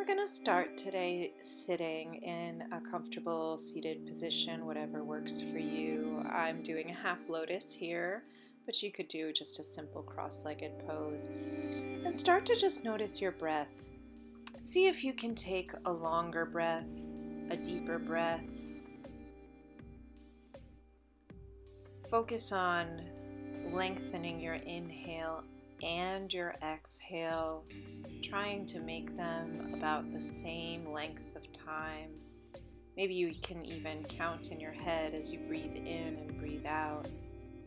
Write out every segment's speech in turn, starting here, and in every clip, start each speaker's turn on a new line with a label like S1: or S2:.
S1: going to start today sitting in a comfortable seated position, whatever works for you. I'm doing a half lotus here, but you could do just a simple cross-legged pose. And start to just notice your breath. See if you can take a longer breath, a deeper breath. Focus on lengthening your inhale and your exhale, trying to make them about the same length of time. Maybe you can even count in your head as you breathe in and breathe out.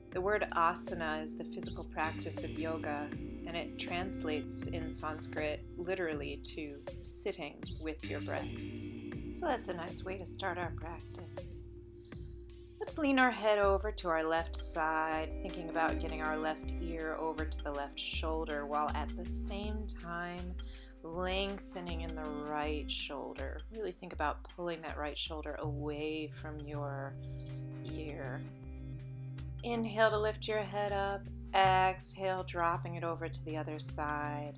S1: The word asana is the physical practice of yoga, and it translates in Sanskrit literally to sitting with your breath. So that's a nice way to start our practice. Let's lean our head over to our left side, thinking about getting our left ear over to the left shoulder while at the same time lengthening in the right shoulder. Really think about pulling that right shoulder away from your ear. Inhale to lift your head up. Exhale, dropping it over to the other side.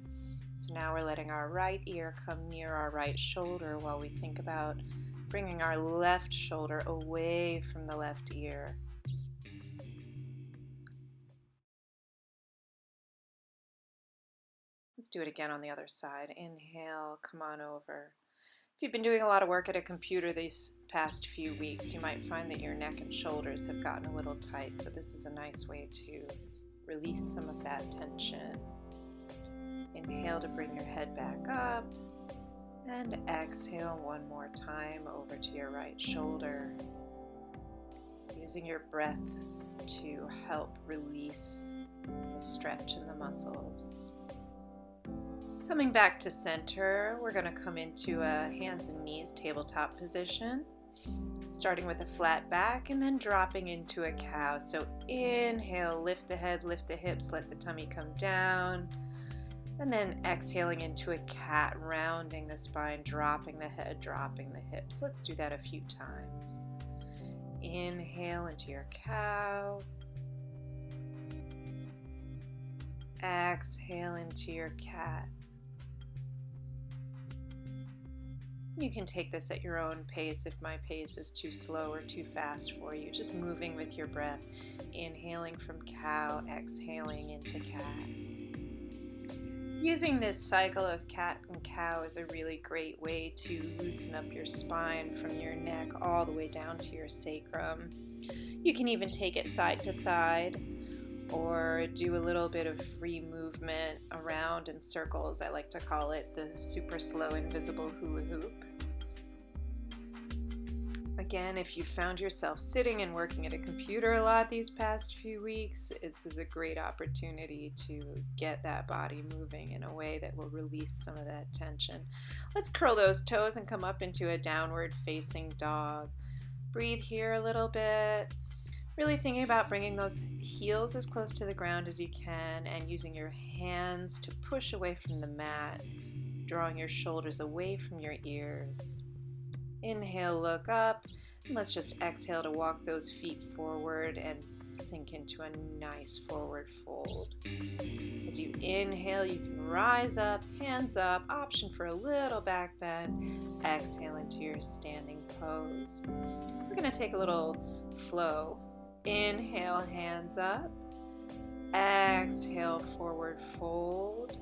S1: So now we're letting our right ear come near our right shoulder while we think about bringing our left shoulder away from the left ear. Let's do it again on the other side. Inhale, come on over. If you've been doing a lot of work at a computer these past few weeks, you might find that your neck and shoulders have gotten a little tight, so this is a nice way to release some of that tension. Inhale to bring your head back up, and exhale one more time over to your right shoulder, using your breath to help release the stretch in the muscles. Coming back to center, we're going to come into a hands and knees tabletop position, starting with a flat back and then dropping into a cow. So inhale, lift the head, lift the hips, let the tummy come down. And then exhaling into a cat, rounding the spine, dropping the head, dropping the hips. Let's do that a few times. Inhale into your cow. Exhale into your cat. You can take this at your own pace if my pace is too slow or too fast for you. Just moving with your breath. Inhaling from cow, exhaling into cat. Using this cycle of cat and cow is a really great way to loosen up your spine from your neck all the way down to your sacrum. You can even take it side to side or do a little bit of free movement around in circles. I like to call it the super slow invisible hula hoop. Again, if you found yourself sitting and working at a computer a lot these past few weeks, this is a great opportunity to get that body moving in a way that will release some of that tension. Let's curl those toes and come up into a downward facing dog. Breathe here a little bit. Really thinking about bringing those heels as close to the ground as you can and using your hands to push away from the mat, drawing your shoulders away from your ears. Inhale, look up, and let's just exhale to walk those feet forward and sink into a nice forward fold. As you inhale, you can rise up, hands up, option for a little back bend. Exhale into your standing pose. We're going to take a little flow. Inhale, hands up. Exhale, forward fold.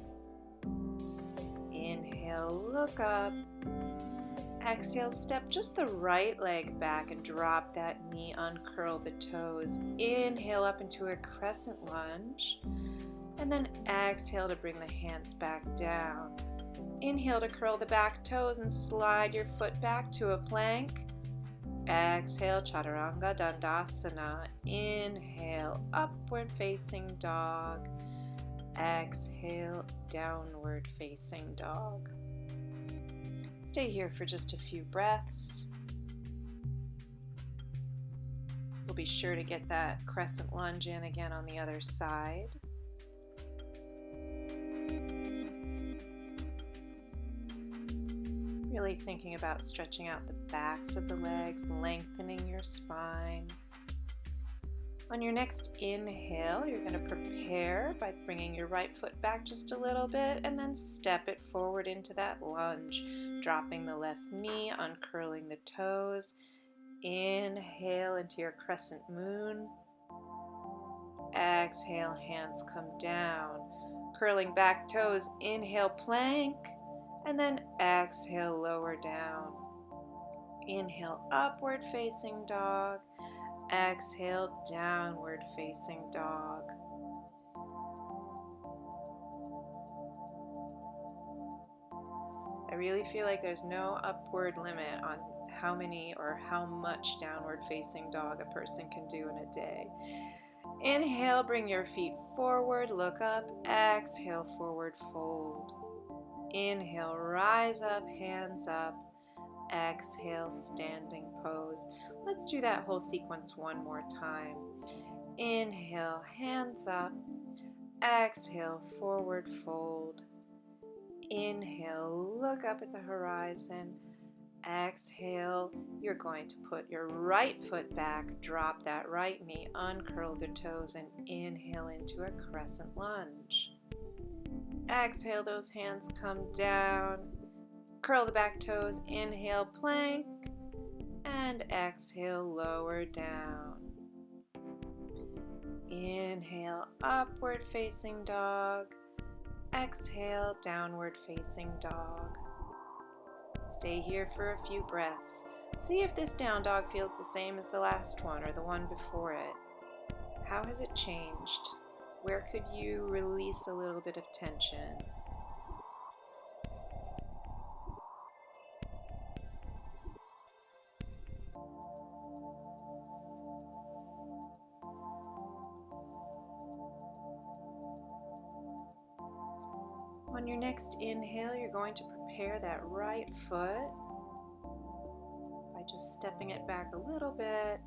S1: Inhale, look up. Exhale, step just the right leg back and drop that knee, uncurl the toes. Inhale up into a crescent lunge. And then exhale to bring the hands back down. Inhale to curl the back toes and slide your foot back to a plank. Exhale, Chaturanga Dandasana. Inhale, upward facing dog. Exhale, downward facing dog. Stay here for just a few breaths. We'll be sure to get that crescent lunge in again on the other side. Really thinking about stretching out the backs of the legs, lengthening your spine. On your next inhale, you're going to prepare by bringing your right foot back just a little bit and then step it forward into that lunge, dropping the left knee, uncurling the toes. Inhale into your crescent moon. Exhale, hands come down. Curling back toes, inhale, plank, and then exhale, lower down. Inhale, upward facing dog. Exhale, downward facing dog. I really feel like there's no upward limit on how many or how much downward facing dog a person can do in a day. Inhale, bring your feet forward, look up. Exhale, forward fold. Inhale, rise up, hands up. Exhale, standing pose. Let's do that whole sequence one more time. Inhale, hands up. Exhale, forward fold. Inhale, look up at the horizon. Exhale, you're going to put your right foot back, drop that right knee, uncurl the toes, and inhale into a crescent lunge. Exhale, those hands come down. Curl the back toes, inhale, plank, and exhale, lower down. Inhale, upward facing dog. Exhale, downward facing dog. Stay here for a few breaths. See if this down dog feels the same as the last one or the one before it. How has it changed? Where could you release a little bit of tension? On your next inhale, you're going to prepare that right foot by just stepping it back a little bit,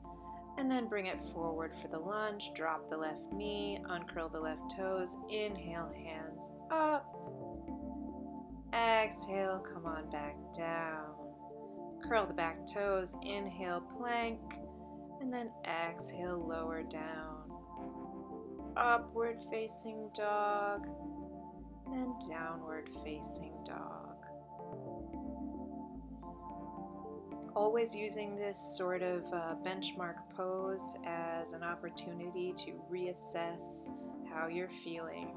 S1: and then bring it forward for the lunge. Drop the left knee, uncurl the left toes. Inhale, hands up. Exhale, come on back down. Curl the back toes. Inhale, plank, and then exhale, lower down. Upward facing dog and downward facing dog. Always using this sort of benchmark pose as an opportunity to reassess how you're feeling.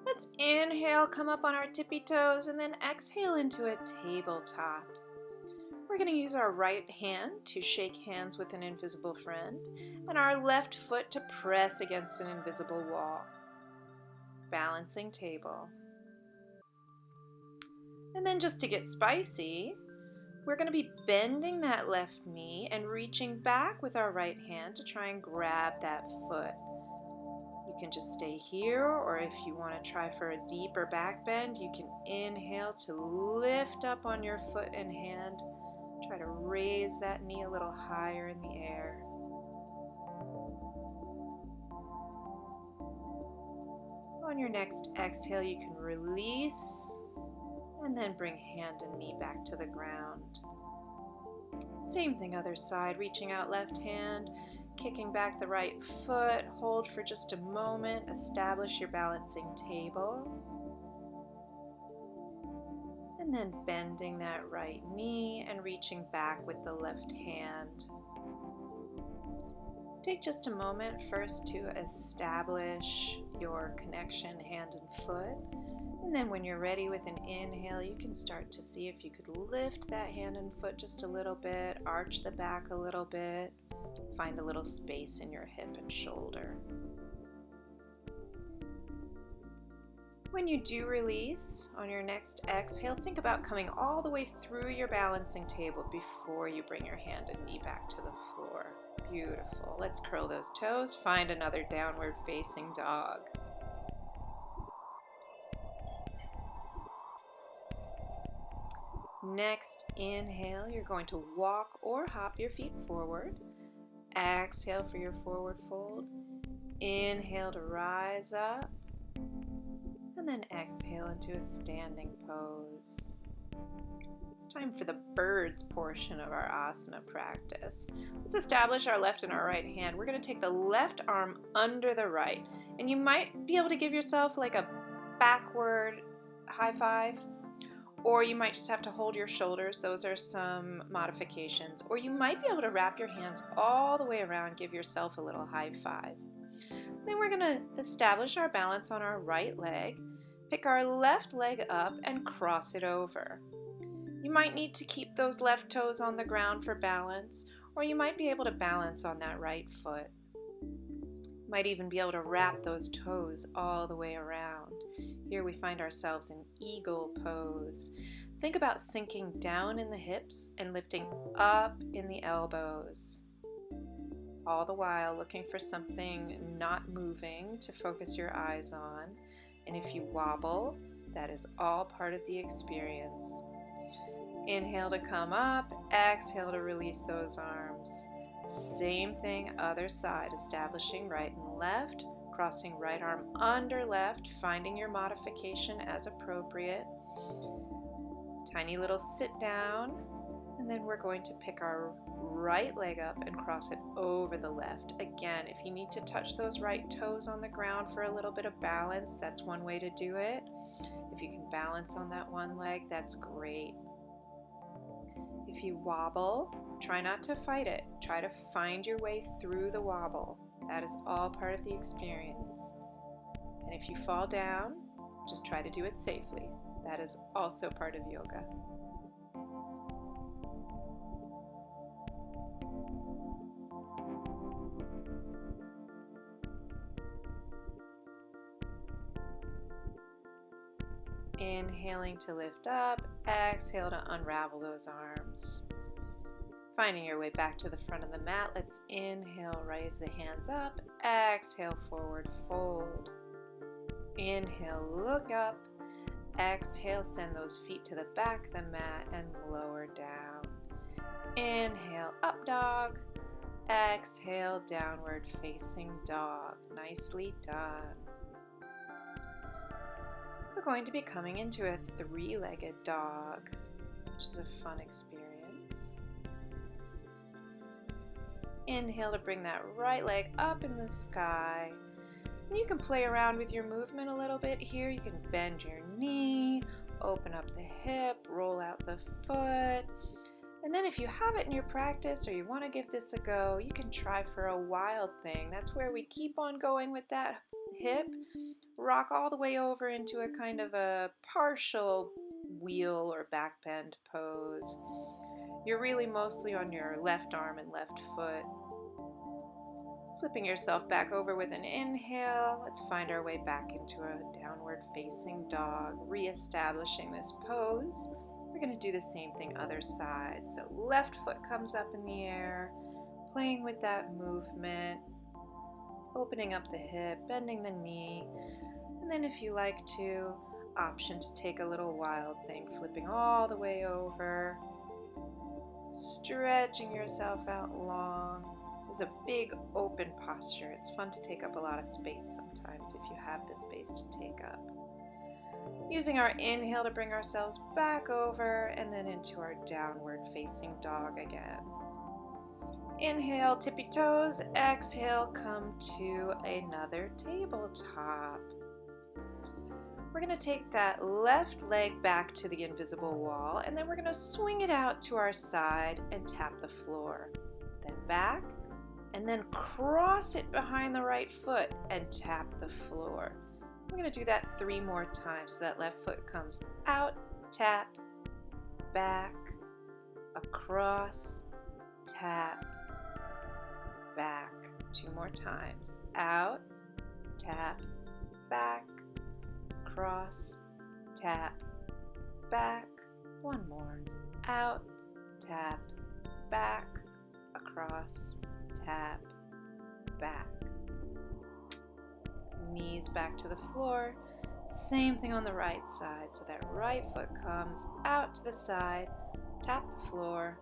S1: Let's inhale, come up on our tippy toes, and then exhale into a tabletop. We're going to use our right hand to shake hands with an invisible friend, and our left foot to press against an invisible wall. Balancing table. And then just to get spicy, we're going to be bending that left knee and reaching back with our right hand to try and grab that foot. You can just stay here, or if you want to try for a deeper back bend, you can inhale to lift up on your foot and hand. Try to raise that knee a little higher in the air. On your next exhale, you can release and then bring hand and knee back to the ground. Same thing other side, reaching out left hand, kicking back the right foot, hold for just a moment, establish your balancing table. And then bending that right knee and reaching back with the left hand. Take just a moment first to establish your connection hand and foot. And then when you're ready with an inhale, you can start to see if you could lift that hand and foot just a little bit, arch the back a little bit, find a little space in your hip and shoulder. When you do release, on your next exhale, think about coming all the way through your balancing table before you bring your hand and knee back to the floor. Beautiful. Let's curl those toes, find another downward facing dog. Next inhale, you're going to walk or hop your feet forward. Exhale for your forward fold. Inhale to rise up. And then exhale into a standing pose. It's time for the birds portion of our asana practice. Let's establish our left and our right hand. We're going to take the left arm under the right, and you might be able to give yourself like a backward high five, or you might just have to hold your shoulders. Those are some modifications. Or you might be able to wrap your hands all the way around, give yourself a little high five. Then we're going to establish our balance on our right leg, pick our left leg up and cross it over. You might need to keep those left toes on the ground for balance, or you might be able to balance on that right foot. You might even be able to wrap those toes all the way around. Here we find ourselves in eagle pose. Think about sinking down in the hips and lifting up in the elbows. All the while looking for something not moving to focus your eyes on. And if you wobble, that is all part of the experience. Inhale to come up, exhale to release those arms. Same thing, other side, establishing right and left, crossing right arm under left, finding your modification as appropriate. Tiny little sit down, and then we're going to pick our right leg up and cross it over the left. Again, if you need to touch those right toes on the ground for a little bit of balance, that's one way to do it. If you can balance on that one leg, that's great. If you wobble, try not to fight it. Try to find your way through the wobble. That is all part of the experience. And if you fall down, just try to do it safely. That is also part of yoga. Inhaling to lift up, exhale to unravel those arms. Finding your way back to the front of the mat, let's inhale, raise the hands up, exhale, forward fold. Inhale, look up, exhale, send those feet to the back of the mat and lower down. Inhale, up dog, exhale, downward facing dog. Nicely done. We're going to be coming into a three-legged dog, which is a fun experience. Inhale to bring that right leg up in the sky. And you can play around with your movement a little bit here. You can bend your knee, open up the hip, roll out the foot. And then if you have it in your practice or you want to give this a go, you can try for a wild thing. That's where we keep on going with that hip. Rock all the way over into a kind of a partial wheel or back bend pose. You're really mostly on your left arm and left foot. Flipping yourself back over with an inhale. Let's find our way back into a downward facing dog, reestablishing this pose. We're going to do the same thing other side. So left foot comes up in the air, playing with that movement, opening up the hip, bending the knee, and then if you like to, option to take a little wild thing, flipping all the way over, stretching yourself out long. It's a big open posture. It's fun to take up a lot of space sometimes if you have the space to take up. Using our inhale to bring ourselves back over and then into our downward facing dog again. Inhale, tippy toes. Exhale, come to another tabletop. We're going to take that left leg back to the invisible wall, and then we're going to swing it out to our side and tap the floor. Then back, and then cross it behind the right foot and tap the floor. We're going to do that 3 more times. So that left foot comes out, tap, back, across, tap, back. 2 more times. Out, tap, back, cross, tap, back. 1 more. Out, tap, back, across, tap, back. Knees back to the floor. Same thing on the right side. So that right foot comes out to the side, tap the floor,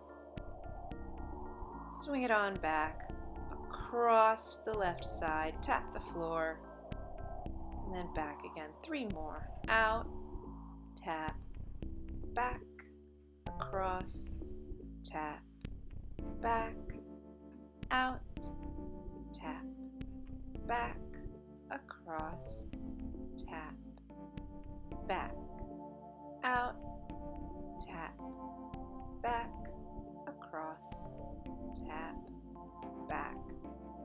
S1: swing it on back, across the left side, tap the floor, and then back again. 3 more. Out, tap, back, across, tap, back, out, tap, back, across, tap, back, out, tap, back, across, tap, back.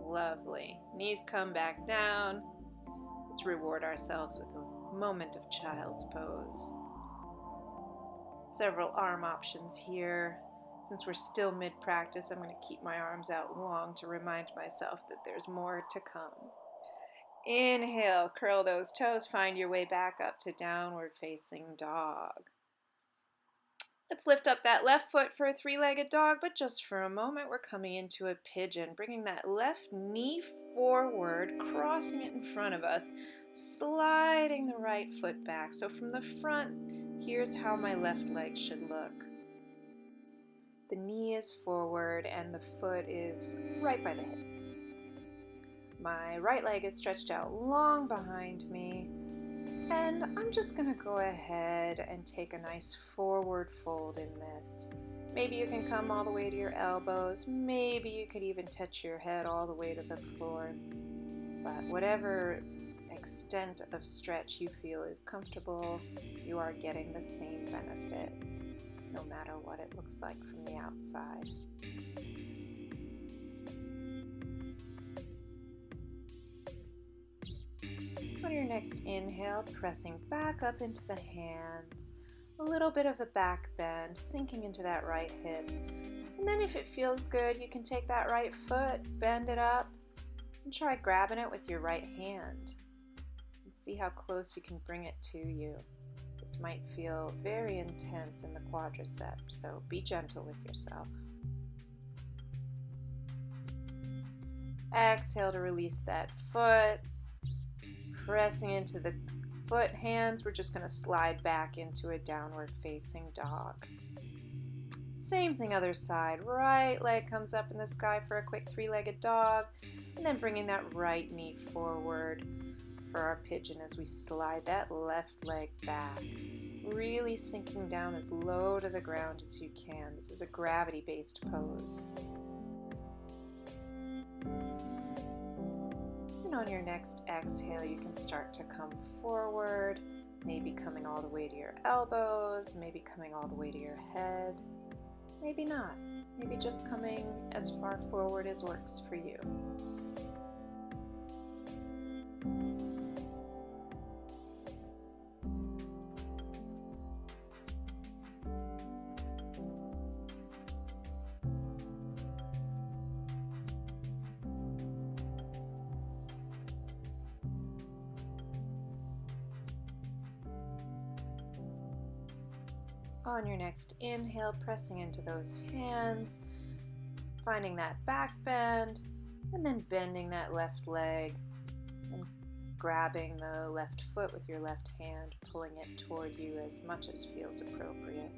S1: Lovely. Knees come back down. Let's reward ourselves with a moment of child's pose. Several arm options here. Since we're still mid-practice, I'm going to keep my arms out long to remind myself that there's more to come. Inhale, curl those toes, find your way back up to downward facing dog. Let's lift up that left foot for a three-legged dog, but just for a moment, we're coming into a pigeon, bringing that left knee forward, crossing it in front of us, sliding the right foot back. So from the front, here's how my left leg should look. The knee is forward and the foot is right by the hip. My right leg is stretched out long behind me, and I'm just going to go ahead and take a nice forward fold in this. Maybe you can come all the way to your elbows. Maybe you could even touch your head all the way to the floor. But whatever extent of stretch you feel is comfortable, you are getting the same benefit, no matter what it looks like from the outside. On your next inhale, pressing back up into the hands, a little bit of a back bend, sinking into that right hip. And then if it feels good, you can take that right foot, bend it up, and try grabbing it with your right hand. And see how close you can bring it to you. This might feel very intense in the quadricep, so be gentle with yourself. Exhale to release that foot. Pressing into the foot hands, we're just going to slide back into a downward facing dog. Same thing other side. Right leg comes up in the sky for a quick three-legged dog, and then bringing that right knee forward for our pigeon as we slide that left leg back. Really sinking down as low to the ground as you can. This is a gravity-based pose. And on your next exhale, you can start to come forward, maybe coming all the way to your elbows, maybe coming all the way to your head, maybe not, maybe just coming as far forward as works for you. On your next inhale, pressing into those hands, finding that back bend, and then bending that left leg and grabbing the left foot with your left hand, pulling it toward you as much as feels appropriate.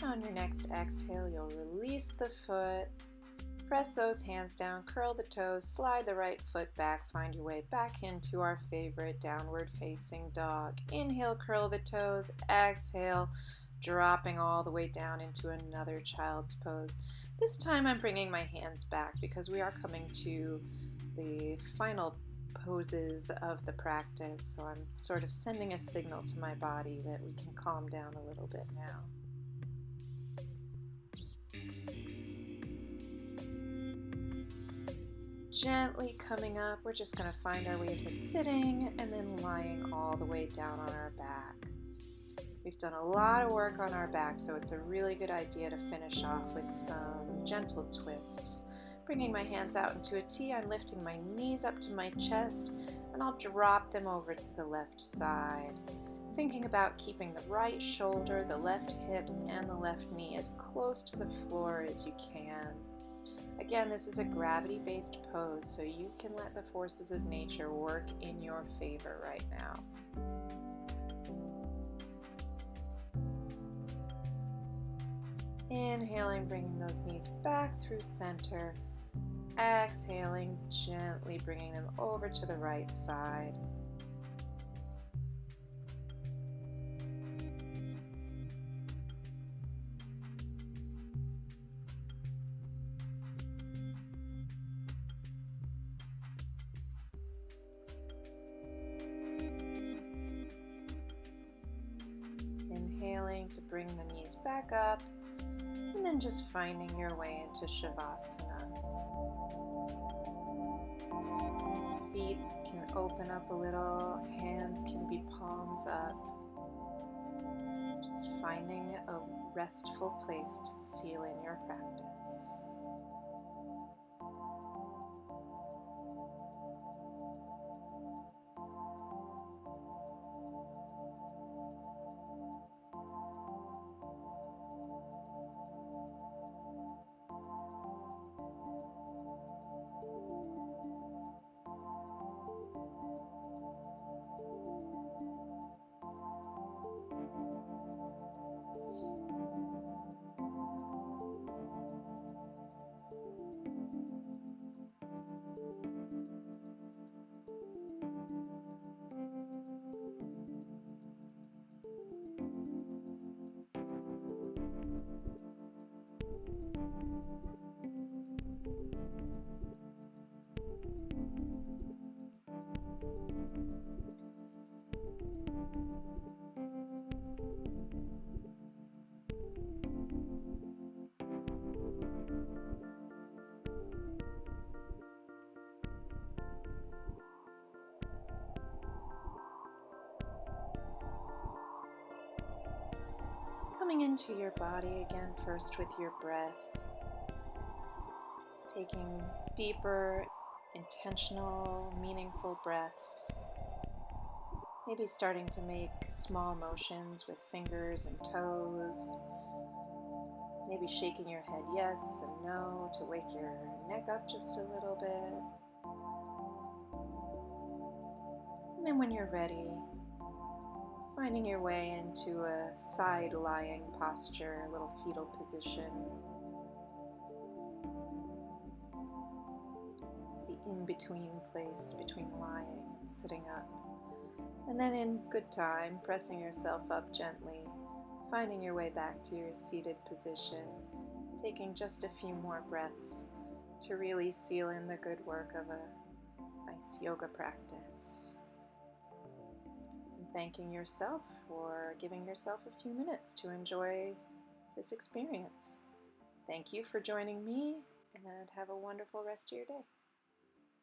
S1: On your next exhale, you'll release the foot, press those hands down, curl the toes, slide the right foot back, find your way back into our favorite downward facing dog. Inhale, curl the toes, exhale, dropping all the way down into another child's pose. This time I'm bringing my hands back because we are coming to the final poses of the practice, so I'm sort of sending a signal to my body that we can calm down a little bit now. Gently coming up, we're just going to find our way to sitting and then lying all the way down on our back. We've done a lot of work on our back, so it's a really good idea to finish off with some gentle twists. Bringing my hands out into a T, I'm lifting my knees up to my chest, and I'll drop them over to the left side. Thinking about keeping the right shoulder, the left hips, and the left knee as close to the floor as you can. Again, this is a gravity-based pose, so you can let the forces of nature work in your favor right now. Inhaling, bringing those knees back through center. Exhaling, gently bringing them over to the right side. Inhaling to bring the knees back up, and then just finding your way into Shavasana. Feet can open up a little, hands can be palms up. Just finding a restful place to seal in your practice. Coming into your body again, first with your breath, taking deeper, intentional, meaningful breaths. Maybe starting to make small motions with fingers and toes. Maybe shaking your head yes and no to wake your neck up just a little bit. And then when you're ready, finding your way into a side-lying posture, a little fetal position. It's the in-between place between lying and sitting up. And then in good time, pressing yourself up gently, finding your way back to your seated position, taking just a few more breaths to really seal in the good work of a nice yoga practice. Thanking yourself for giving yourself a few minutes to enjoy this experience. Thank you for joining me, and have a wonderful rest of your day.